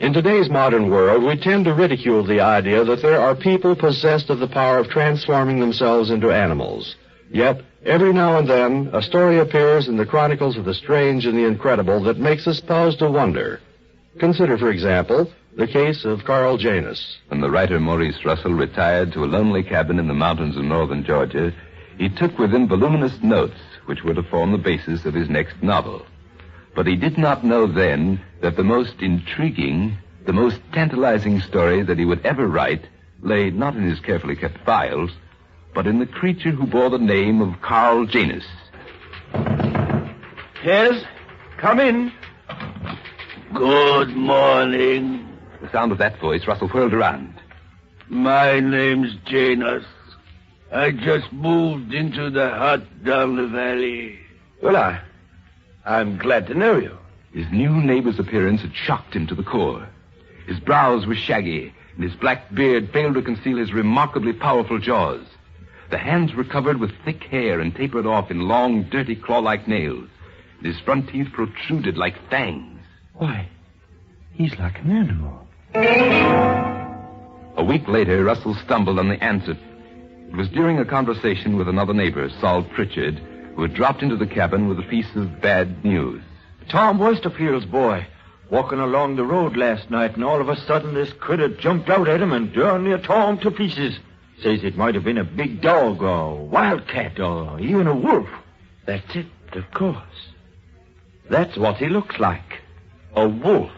In today's modern world, we tend to ridicule the idea that there are people possessed of the power of transforming themselves into animals. Yet, every now and then, a story appears in the chronicles of the strange and the incredible that makes us pause to wonder. Consider, for example, the case of Carl Janus. When the writer Maurice Russell retired to a lonely cabin in the mountains of northern Georgia, he took with him voluminous notes which were to form the basis of his next novel. But he did not know then that the most intriguing, the most tantalizing story that he would ever write lay not in his carefully kept files, but in the creature who bore the name of Carl Janus. Yes, come in. Good morning. The sound of that voice, Russell whirled around. My name's Janus. I just moved into the hut down the valley. Well, I'm glad to know you. His new neighbor's appearance had shocked him to the core. His brows were shaggy, and his black beard failed to conceal his remarkably powerful jaws. The hands were covered with thick hair and tapered off in long, dirty, claw-like nails. And his front teeth protruded like fangs. Why, he's like an animal. A week later, Russell stumbled on the answer. It was during a conversation with another neighbor, Saul Pritchard, who had dropped into the cabin with a piece of bad news. Tom Westerfield's boy, walking along the road last night, and all of a sudden this critter jumped out at him and darn near tore him to pieces. Says it might have been a big dog or a wildcat or even a wolf. That's it, of course. That's what he looks like. A wolf.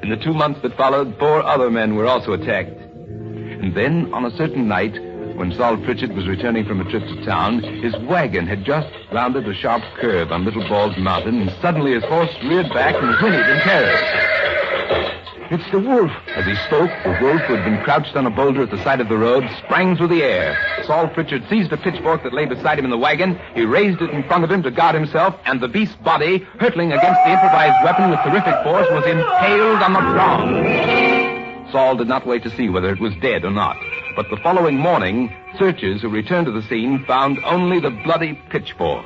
In the 2 months that followed, 4 other men were also attacked. And then, on a certain night, when Saul Pritchard was returning from a trip to town, his wagon had just rounded a sharp curve on Little Bald Mountain, and suddenly his horse reared back and whinnied in terror. It's the wolf. As he spoke, the wolf, who had been crouched on a boulder at the side of the road, sprang through the air. Saul Pritchard seized a pitchfork that lay beside him in the wagon. He raised it in front of him to guard himself, and the beast's body, hurtling against the improvised weapon with terrific force, was impaled on the ground. Saul did not wait to see whether it was dead or not. But the following morning, searchers who returned to the scene found only the bloody pitchfork.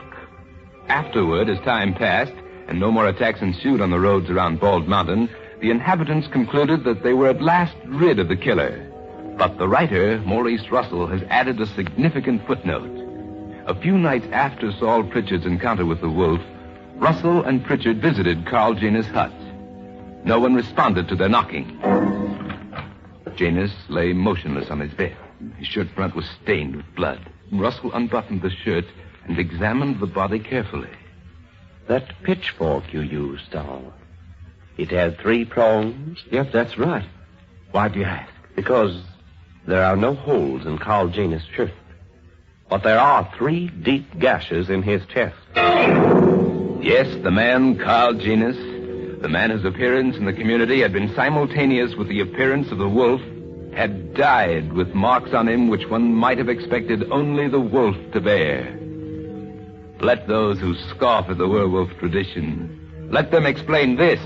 Afterward, as time passed, and no more attacks ensued on the roads around Bald Mountain, the inhabitants concluded that they were at last rid of the killer. But the writer, Maurice Russell, has added a significant footnote. A few nights after Saul Pritchard's encounter with the wolf, Russell and Pritchard visited Carl Janus' hut. No one responded to their knocking. Janus lay motionless on his bed. His shirt front was stained with blood. Russell unbuttoned the shirt and examined the body carefully. That pitchfork you used, Saul, it had 3 prongs? Yep, that's right. Why do you ask? Because there are no holes in Carl Janus' shirt. But there are 3 deep gashes in his chest. Yes, the man, Carl Janus, the man whose appearance in the community had been simultaneous with the appearance of the wolf, had died with marks on him which one might have expected only the wolf to bear. Let those who scoff at the werewolf tradition, let them explain this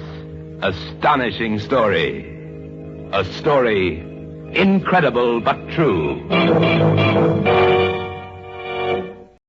astonishing story. A story incredible but true.